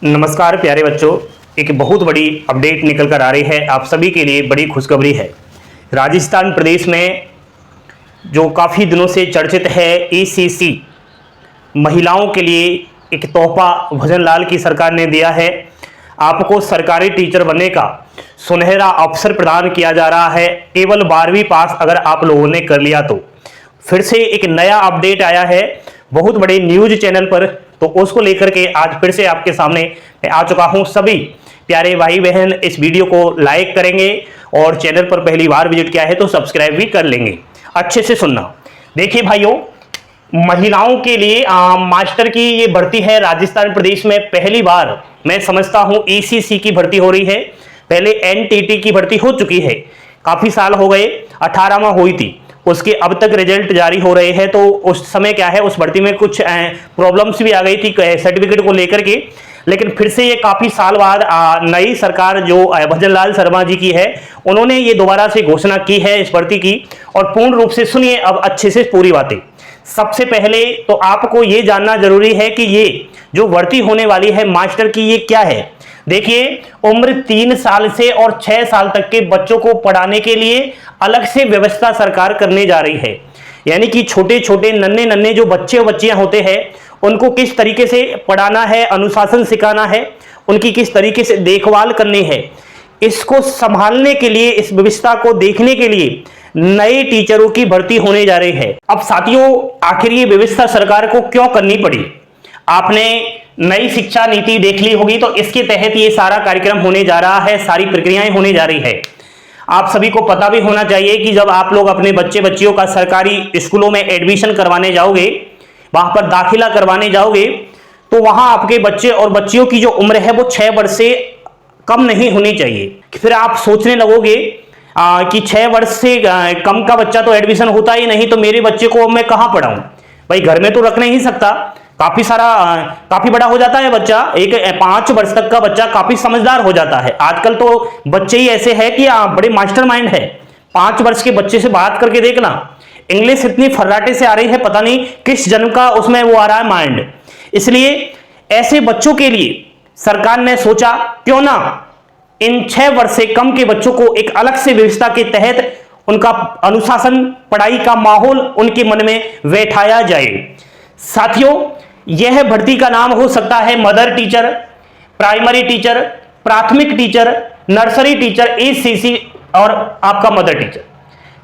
नमस्कार प्यारे बच्चों, एक बहुत बड़ी अपडेट निकल कर आ रही है। आप सभी के लिए बड़ी खुशखबरी है। राजस्थान प्रदेश में जो काफ़ी दिनों से चर्चित है ECC महिलाओं के लिए एक तोहफा भजनलाल की सरकार ने दिया है। आपको सरकारी टीचर बनने का सुनहरा अवसर प्रदान किया जा रहा है। केवल 12वीं पास अगर आप लोगों ने कर लिया तो फिर से एक नया अपडेट आया है बहुत बड़े न्यूज चैनल पर, तो उसको लेकर के आज फिर से आपके सामने मैं आ चुका हूं। सभी प्यारे भाई बहन इस वीडियो को लाइक करेंगे और चैनल पर पहली बार विजिट किया है तो सब्सक्राइब भी कर लेंगे। अच्छे से सुनना। देखिए भाइयों, महिलाओं के लिए मास्टर की ये भर्ती है। राजस्थान प्रदेश में पहली बार मैं समझता हूं ECC की भर्ती हो रही है। पहले NTT की भर्ती हो चुकी है, काफी साल हो गए, 18 में हुई थी, उसके अब तक रिजल्ट जारी हो रहे हैं। तो उस समय क्या है, उस भर्ती में कुछ प्रॉब्लम्स भी आ गई थी सर्टिफिकेट को लेकर के। लेकिन फिर से ये काफी साल बाद नई सरकार जो भजनलाल शर्मा जी की है, उन्होंने ये दोबारा से घोषणा की है इस भर्ती की। और पूर्ण रूप से सुनिए अब अच्छे से पूरी बातें। सबसे पहले तो आपको ये जानना जरूरी है कि ये जो भर्ती होने वाली है मास्टर की, ये क्या है। देखिए, उम्र 3 साल से और 6 साल तक के बच्चों को पढ़ाने के लिए अलग से व्यवस्था सरकार करने जा रही है। यानी कि छोटे छोटे नन्हे नन्हे जो बच्चे और बच्चियां होते हैं, उनको किस तरीके से पढ़ाना है, अनुशासन सिखाना है, उनकी किस तरीके से देखभाल करनी है, इसको संभालने के लिए, इस व्यवस्था को देखने के लिए नए टीचरों की भर्ती होने जा रही है। अब साथियों, आखिर ये व्यवस्था सरकार को क्यों करनी पड़ी? आपने नई शिक्षा नीति देख ली होगी, तो इसके तहत ये सारा कार्यक्रम होने जा रहा है, सारी प्रक्रियाएं होने जा रही है। आप सभी को पता भी होना चाहिए कि जब आप लोग अपने बच्चे बच्चियों का सरकारी स्कूलों में एडमिशन करवाने जाओगे, वहां पर दाखिला करवाने जाओगे, तो वहां आपके बच्चे और बच्चियों की जो उम्र है वो 6 वर्ष से कम नहीं होनी चाहिए। फिर आप सोचने लगोगे कि 6 वर्ष से कम का बच्चा तो एडमिशन होता ही नहीं, तो मेरे बच्चे को मैं कहां पढ़ाऊं? भाई घर में तो रख नहीं सकता, काफी बड़ा हो जाता है बच्चा। एक 5 वर्ष तक का बच्चा काफी समझदार हो जाता है। आजकल तो बच्चे ही ऐसे हैं कि बड़े मास्टरमाइंड है। 5 वर्ष के बच्चे से बात करके देखना, इंग्लिश इतनी फर्राटे से आ रही है, पता नहीं किस जन्म का उसमें वो आ रहा है माइंड। इसलिए ऐसे बच्चों के लिए सरकार ने सोचा क्यों ना इन 6 वर्ष से कम के बच्चों को एक अलग से व्यवस्था के तहत उनका अनुशासन, पढ़ाई का माहौल उनके मन में बैठाया जाए। साथियों, यह भर्ती का नाम हो सकता है मदर टीचर, प्राइमरी टीचर, प्राथमिक टीचर, नर्सरी टीचर, ECC और आपका मदर टीचर।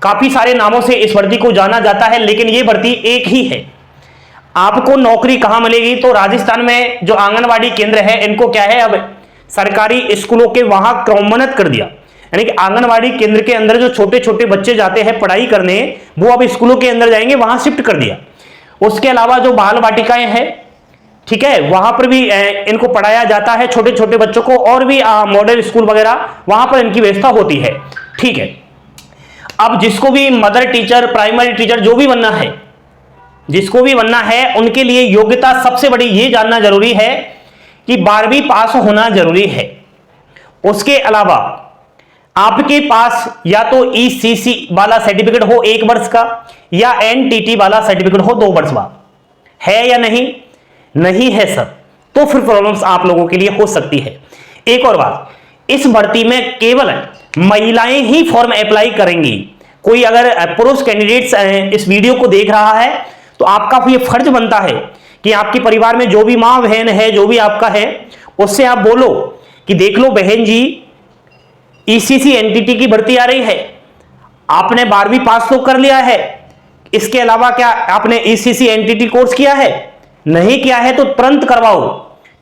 काफी सारे नामों से इस भर्ती को जाना जाता है, लेकिन यह भर्ती एक ही है। आपको नौकरी कहां मिलेगी? तो राजस्थान में जो आंगनवाड़ी केंद्र है, इनको क्या है, अब सरकारी स्कूलों के वहां क्रमोन्नत कर दिया। यानी कि आंगनवाड़ी केंद्र के अंदर जो छोटे छोटे बच्चे जाते हैं पढ़ाई करने, वो अब स्कूलों के अंदर जाएंगे, वहां शिफ्ट कर दिया। उसके अलावा जो बाल वाटिकाएं हैं, ठीक है, वहां पर भी इनको पढ़ाया जाता है छोटे छोटे बच्चों को, और भी मॉडल स्कूल वगैरह वहां पर इनकी व्यवस्था होती है। ठीक है, अब जिसको भी मदर टीचर, प्राइमरी टीचर जो भी बनना है, जिसको भी बनना है, उनके लिए योग्यता सबसे बड़ी ये जानना जरूरी है कि 12वीं पास होना जरूरी है। उसके अलावा आपके पास या तो ECC वाला सर्टिफिकेट हो 1 वर्ष का, या NTT वाला सर्टिफिकेट हो 2 वर्ष बाद। है या नहीं? नहीं है सर, तो फिर प्रॉब्लम्स आप लोगों के लिए हो सकती है। एक और बात, इस भर्ती में केवल महिलाएं ही फॉर्म अप्लाई करेंगी। कोई अगर पुरुष कैंडिडेट्स इस वीडियो को देख रहा है, तो आपका ये फर्ज बनता है कि आपके परिवार में जो भी मां बहन है, जो भी आपका है, उससे आप बोलो कि देख लो बहन जी, ECC NTT की भर्ती आ रही है, आपने 12वीं पास तो कर लिया है, इसके अलावा क्या आपने ECC NTT कोर्स किया है? नहीं किया है तो तुरंत करवाओ।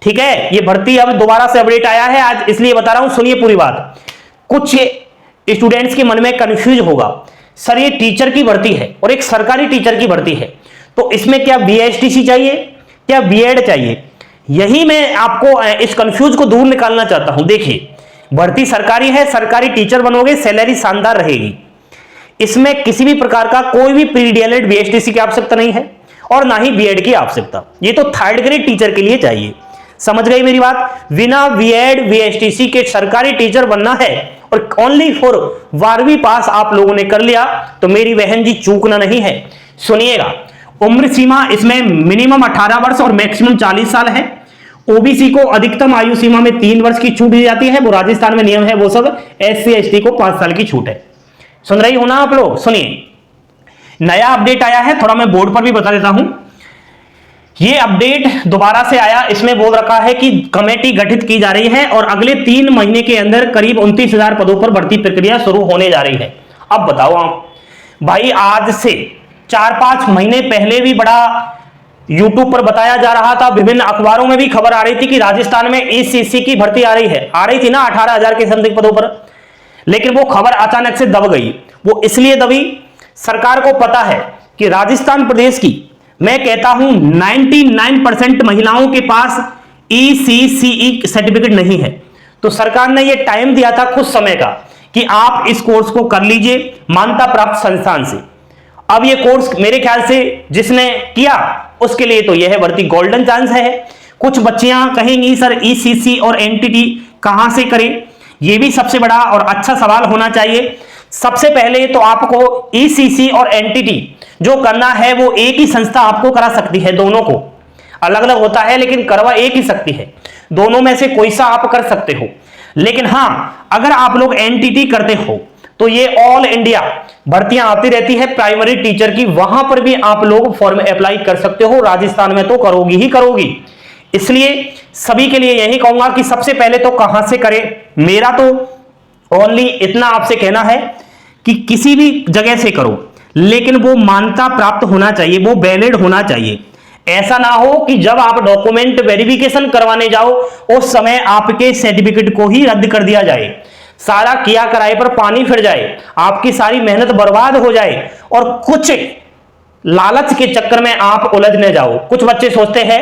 ठीक है, ये भर्ती अब दोबारा से अपडेट आया है आज, इसलिए बता रहा हूं, सुनिए पूरी बात। कुछ स्टूडेंट्स के मन में कंफ्यूज होगा, सर ये टीचर की भर्ती है और एक सरकारी टीचर की भर्ती है, तो इसमें क्या BSTC चाहिए, क्या BEd चाहिए? यही मैं आपको इस कंफ्यूज को दूर निकालना चाहता हूं। देखिए, भर्ती सरकारी है, सरकारी टीचर बनोगे, सैलरी शानदार रहेगी, इसमें किसी भी प्रकार का कोई भी प्री DLED BSTC की आवश्यकता नहीं है, और ना ही BEd की आवश्यकता। ये तो 3rd ग्रेड टीचर के लिए चाहिए। समझ गई मेरी बात? बिना BEd BSTC के सरकारी टीचर बनना है, और ओनली फॉर 12वीं पास आप लोगों ने कर लिया, तो मेरी बहन जी चूकना नहीं है। सुनिएगा, उम्र सीमा इसमें मिनिमम 18 वर्ष और मैक्सिमम 40 साल है। ओबीसी को अधिकतम आयु सीमा में 3 वर्ष की छूट दी जाती है, वो राजस्थान में नियम है वो सब। एससी एसटी को 5 साल की छूट है। सुन रही हो ना आप लोग? सुनिए, नया अपडेट आया है, थोड़ा मैं बोर्ड पर भी बता देता हूं। ये अपडेट दोबारा से आया, इसमें बोल रखा है कि कमेटी गठित की जा रही है और अगले 3 महीने के अंदर करीब 29,000 पदों पर भर्ती प्रक्रिया शुरू होने जा रही है। अब बताओ आप भाई, आज से 4-5 महीने पहले भी बड़ा यूट्यूब पर बताया जा रहा था, विभिन्न अखबारों में भी खबर आ रही थी कि राजस्थान में ईसीसी की भर्ती आ रही थी ना 18,000 के समथिंग पदों पर। लेकिन वो खबर अचानक से दब गई। वो इसलिए दबी, सरकार को पता है कि राजस्थान प्रदेश की, मैं कहता हूं 99% महिलाओं के पास ईसीसीई सर्टिफिकेट नहीं है। तो सरकार ने यह टाइम दिया था कुछ समय का कि आप इस कोर्स को कर लीजिए मान्यता प्राप्त संस्थान से। अब ये कोर्स मेरे ख्याल से जिसने किया उसके लिए तो यह भर्ती गोल्डन चांस है। कुछ बच्चियां कहेंगी सर ईसीसी और एनटीटी कहां से करें, यह भी सबसे बड़ा और अच्छा सवाल होना चाहिए। सबसे पहले तो आपको ईसीसी और एनटीटी जो करना है वो एक ही संस्था आपको करा सकती है। दोनों को अलग अलग होता है लेकिन करवा एक ही सकती है। दोनों में से कोई सा आप कर सकते हो। लेकिन हां, अगर आप लोग एनटीटी करते हो तो ये ऑल इंडिया भर्तियां आती रहती है प्राइमरी टीचर की, वहां पर भी आप लोग फॉर्म अप्लाई कर सकते हो। राजस्थान में तो करोगी ही करोगी। इसलिए सभी के लिए यही कहूंगा कि सबसे पहले तो कहां से करें। मेरा तो ओनली इतना आपसे कहना है कि किसी भी जगह से करो, लेकिन वो मान्यता प्राप्त होना चाहिए, वो वैलिड होना चाहिए। ऐसा ना हो कि जब आप डॉक्यूमेंट वेरिफिकेशन करवाने जाओ उस समय आपके सर्टिफिकेट को ही रद्द कर दिया जाए, सारा किया कराए पर पानी फिर जाए, आपकी सारी मेहनत बर्बाद हो जाए और कुछ लालच के चक्कर में आप उलझने जाओ। कुछ बच्चे सोचते हैं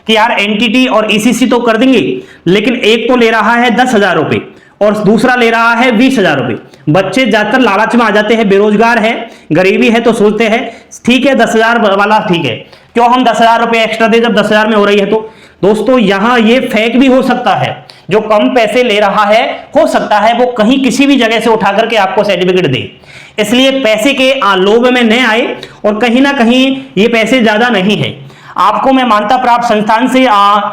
कि यार एनटीटी और ईसीसी तो कर देंगे, लेकिन एक तो ले रहा है 10,000 रुपए और दूसरा ले रहा है 20,000 रुपए। बच्चे ज्यादातर लालच में आ जाते हैं, बेरोजगार है, गरीबी है, तो सोचते हैं ठीक है 10,000 वाला ठीक है, क्यों हम 10,000 रुपए एक्स्ट्रा दे जब 10,000 में हो रही है। तो दोस्तों यहां ये फेक भी हो सकता है, जो कम पैसे ले रहा है हो सकता है वो कहीं किसी भी जगह से उठा करके आपको सर्टिफिकेट दे। इसलिए पैसे के लोभ में न आए, और कहीं ना कहीं ये पैसे ज्यादा नहीं है। आपको मैं मान्यता प्राप्त संस्थान से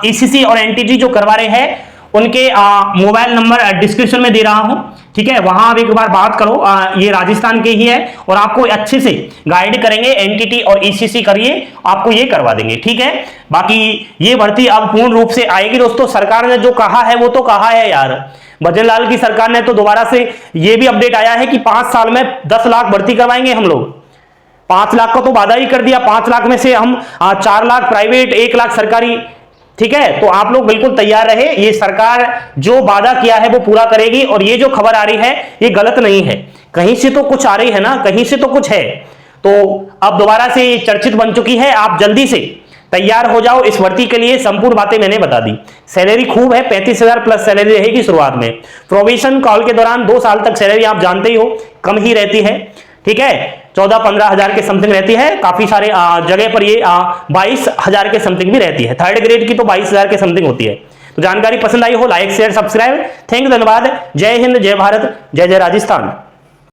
ईसीसी और एनटीटी जो करवा रहे हैं उनके मोबाइल नंबर डिस्क्रिप्शन में दे रहा हूं, ठीक है, वहां आप एक बार बात करो। ये राजस्थान के ही है और आपको अच्छे से गाइड करेंगे। एनटीटी और ईसीसी करिए, आपको ये करवा देंगे, ठीक है। बाकी ये भर्ती अब पूर्ण रूप से आएगी दोस्तों। सरकार ने जो कहा है वो तो कहा है यार, भजनलाल की सरकार ने तो दोबारा से ये भी अपडेट आया है कि 5 साल में 10 लाख भर्ती करवाएंगे हम लोग। 5 लाख का तो वादा ही कर दिया, 5 लाख में से हम 4 लाख प्राइवेट, 1 लाख सरकारी, ठीक है। तो आप लोग बिल्कुल तैयार रहे, ये सरकार जो वादा किया है वो पूरा करेगी। और ये जो खबर आ रही है ये गलत नहीं है, कहीं से तो कुछ आ रही है ना, कहीं से तो कुछ है। तो अब दोबारा से चर्चित बन चुकी है, आप जल्दी से तैयार हो जाओ इस भर्ती के लिए। संपूर्ण बातें मैंने बता दी। सैलरी खूब है, 35,000 प्लस सैलरी रहेगी शुरुआत में। प्रोबेशन काल के दौरान 2 साल तक सैलरी आप जानते ही हो कम ही रहती है, ठीक है, 14-15 हजार के समथिंग रहती है। काफी सारे जगह पर ये 22,000 के समथिंग भी रहती है। 3rd ग्रेड की तो 22,000 के समथिंग होती है। तो जानकारी पसंद आई हो like share subscribe. Thank you, धन्यवाद। जय हिंद, जय भारत, जय जय राजस्थान।